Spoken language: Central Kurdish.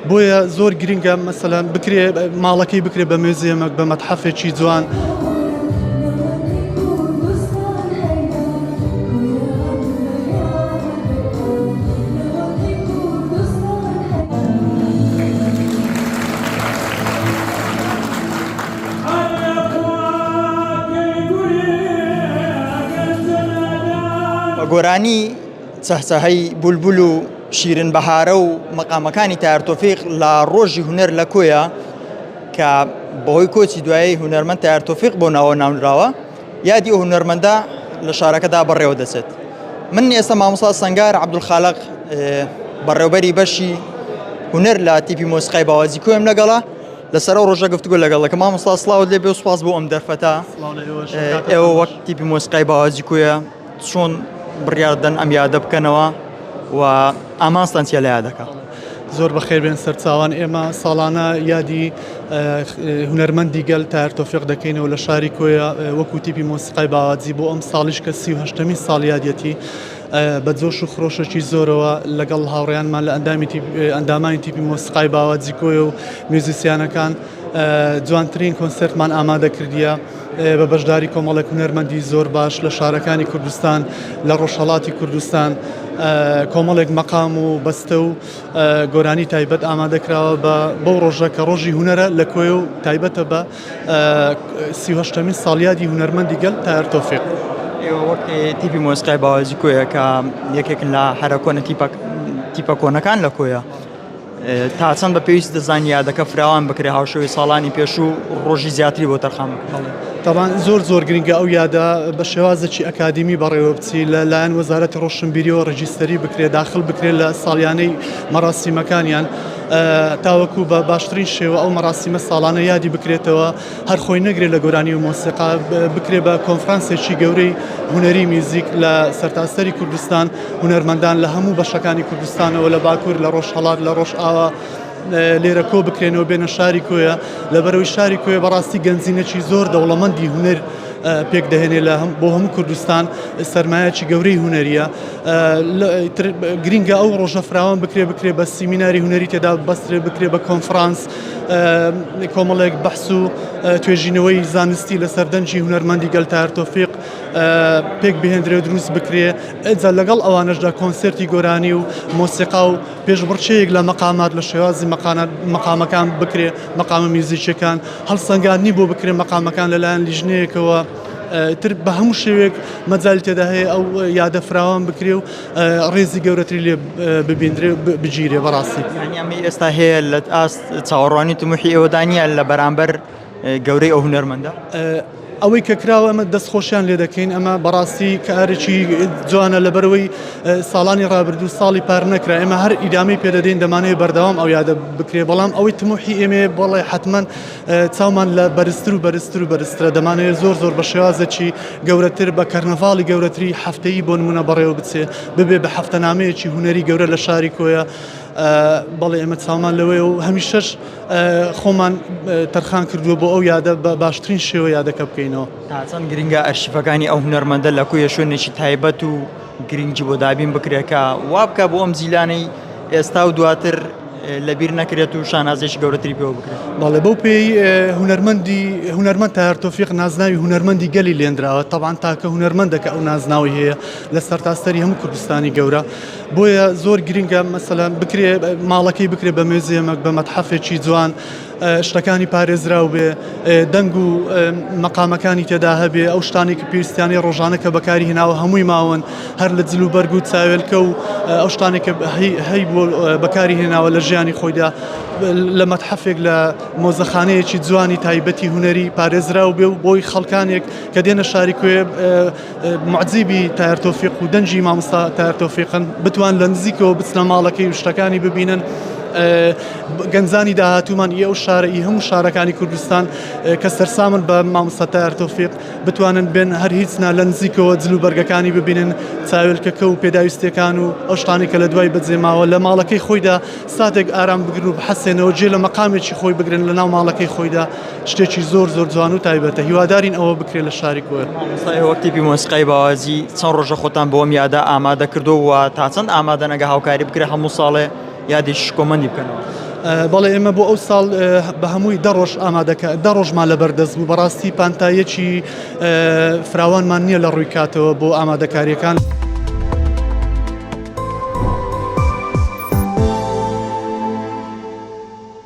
بۆیە زۆر گرنگە مەسەلەن بکرێ ماڵەکەی بکرێ بە موزیەمێک بە مەتحەفێکی جوان. گۆرانی چەهچەهەی بولبول و شیرن بەهارە و مەقامەکانی تایەر تۆفیق لە ڕۆژی هونەر لە کۆیە کە بەهۆی کۆچی دوایی هونەرمەند تایەر تۆفیق بۆ ناوە نامراوە یادی ئەو هونەرمەندە لە شارەکەدا بەڕێوە دەچێت. من ئێستا مامۆستا سەنگار عەبدولخالق بەڕێوەبەری بەشی هونەر لە تیپی مۆسیقای باوازی کۆیم لەگەڵا لەسەر ئەو ڕۆژە گفتوگۆ لەگەڵ دەکەم. مامۆستا سڵاوت لێبێ و سوپاس بۆ ئەم دەرفەتە. ئێوە وەک تیپی مۆسیقای باوازی کۆیە چۆن بڕیاردەن ئەم یادە بکەنەوە و ئامانستان چیە لە یادەکە؟ زۆر بەخێر بێن سەرچاوان. ئێمە ساڵانە یادی هونەرمەندی گەل تایەر تۆفیق دەکەینەوە لە شاری کۆیە وەکو تیپی مۆسیقای باوازی بۆ ئەم ساڵیش کە 38مین ساڵ یادیەتی بە جۆش و خڕۆشێکی زۆرەوە لەگەڵ هاوڕێیانمان لە ئەندامانی تیپی مۆسیقای باوازی کۆیە و میوزیسیانەکان جوانترین کۆنسرتمان ئامادە کردیە بە بەشداری کۆمەڵێک هونەرمەندی زۆر باش لە شارەکانی کوردستان لە ڕۆژهەڵاتی کوردستان. کۆمەڵێک مەقام و بەستە و گۆرانی تایبەت ئامادەکراوە بەو ڕۆژە کە ڕۆژی هونەرە لە کۆیە و تایبەتە بە 38مین ساڵیادی هونەرمەندی گەل تایەر تۆفیق. وەک تیپی مۆسیقای باوازی کۆیە کە یەکێکن لە هەرە کۆنە تیپە کۆنەکان لە کۆیە تا چەند بە پێویست دەزانی یادەکە فراوان بکرێ هاوشەوەی ساڵانی پێش و ڕۆژی زیاتری بۆ تەرخان بکرێت. طبعا زۆر گرنگە ئەو یادە بە شێوازێکی ئەکادمی بەڕێوە بچی لەلایەن وەزارەتی ڕۆشنبیریەوە ڕەجیستەری بکرێت داخل بکرێت لە ساڵیانەی مەراسیمەکانیان تاوەکو بە باشترین شێوە ئەو مەراسیمە ساڵانە یادی بکرێتەوە هەر خۆی نەگرێت لە گۆرانی و مۆسیقا بکرێت بە کۆنفرانسێکی گەورەی هونەری میوزیک لە سەرتاسەری کوردستان هونەرمەندان لە هەموو بەشەکانی کوردستانەوە لە باکوور لە ڕۆژهەڵات لە ڕۆژئاوا لێرە کۆ بکرێنەوە بێنە شاری کۆیە لەبەرەوەی شاری کۆیە بەڕاستی گەنجینەکی زۆر دەوڵەمەندی هونەر پێک دەهێنێ بۆ هەموو کوردستان سەرمایەکی گەورەی هونەریە. گرینگە ئەو ڕۆژە فراوان بکرێ بە سیمیناری هونەری تێدا بەسترێ بکرێ بە کۆنفرانس کۆمەڵێک بەحس و توێژینەوەی زانستی لە سەردەنجی هونەرمەندی گەل تایەر تۆفیق پێک بهێندرێ و دروست بکرێ ئەجا لەگەڵ ئەوانەشدا کۆنسرتی گۆرانی و مۆسیقا و پێشبڕچەیەک لە مەقامات لە شێوازی مەقامەکان بکرێ مەقامە میوزیکیەکان هەڵسەنگاندنی بۆ بکرێ مەقامەکان لەلایەن لیژنەیەکەوە تر بە هەموو شێوێک مەجالی تێدا هەیە ئەو یادە فراوان بکرێ و ڕێزی گەورەتری لێ ببیندرێ بگیرێ. بەڕاستی ئەمی ئێستا هەیە لە ئاست چاوەڕوانی تموحی ئێوەدانە لە بەرامبەر گەورەی ئەو هونەرمەندە ئەوەی کە کراوە ئەمە دەستخۆشیان لێ دەکەین. ئەمە بەڕاستی کارێکی جوانە لەبەرەوەی ساڵانی ڕابردوو ساڵی پار نەکرا. ئێمە هەر ئیدامی پێدەدەین دەمانەیە بەردەوام ئەو یادە بکرێ بەڵام ئەوەی تموحی ئێمێ بەڵێ حتمما چاومان لە بەرزترە دەمانەیە زۆر بە شێوازێکی گەورەتر بە کەرنەڤاڵی گەورەتری هەفتەیی بۆ نمونە بەڕێوە بچێ ببێ بە هەفتەنامەیەکی هونەری گەورە لە شاری کۆیە. بەڵێ ئێمە چاومان لەوەی و هەمیشەش خۆمان تەرخان کردووە بۆ ئەو یادە بە باشترین شێوە یادەکە بکەینەوە. چەند گرنگە ئەرشیفەکانی ئەو هونەرمەندە لە کۆیە شوێنێکی تایبەت و گرنگی بۆ دابین بکرێکە وا بکە بۆ ئەم زیلانەی ئێستا و دواتر لەبیر نەکرێت و شانازێکی گەورەتری پێوە بکرێت. بەڵێ بەو پێی هونەرمەند تایەر تۆفیق نازناوی هونەرمەندی گەلی لێنراوە. تەبعاً تاکە هونەرمەندەکە ئەو نازناوی هەیە لە سەرتاسەری هەموو کوردستانی گەورە بۆیە زۆر گرنگە مەسەلەن بکرێ ماڵەکەی بکرێ بە موزیەمێک بە مەتحەفێکی جوان شتەکانی پارێزراو بێ دەنگ و مەقامەکانی تێدا هەبێ ئەو شتانی کە پێویستیانی ڕۆژانە کە بەکاری هێناوە هەمووی ماون هەر لە جلو بەرگ و چاوێلکە و ئەو شتانی کە هەی بۆ بەکاری هێناوە لە ژیانی خۆیدا لە مەتحەفێک لە مۆزەخانەیەکی جوانی تایبەتی هونەری پارێزراو بێ و بۆی خەڵکانێک کە دێنە شاری کوێ معجزیبی تایەر تۆفیق و دەنجی مامۆستا تایەر تۆفیقن بتوان لە نزیکەوە بچنە ماڵەکەی و شتەکانی ببینن گەنجانی داهاتوومان ئەو شارەی هەموو شارەکانی کوردستان کە سەرسامن بە مامۆستا تایەر تۆفیق بتوانن بێن هەر هیچنا لە نزیکەوە جلو بەرگەکانی ببینن چاوێلکەکە و پێداویستەکان و ئەو شتانی کە لە دوای بەجێماوە لە ماڵەکەی خۆیدا ساتێک ئارام بگرن و بحەسێنەوە جێ لە مەقامێکی خۆی بگرن لە ناو ماڵەکەی خۆیدا شتێکی زۆر جوان و تایبەتە هیوادارین ئەوە بکرێت لە شاری کۆیە. وەکتیپی مۆسیقای باوازی چەند ڕۆژە خۆتان بۆم یادە ئامادە کردووە تا چەند ئامادە نەگە هاوکاری بکرێت هەموو ساڵێ یادیش کۆمەندی بکەنەوە؟ بەڵێ ئێمە بۆ ئەو ساڵ بە هەمووی دە ڕۆژمان لە بەردەست بوو بەڕاستی پانتایەکی فراوانمان نییە لە ڕووی کاتەوە بۆ ئامادەکاریەکان.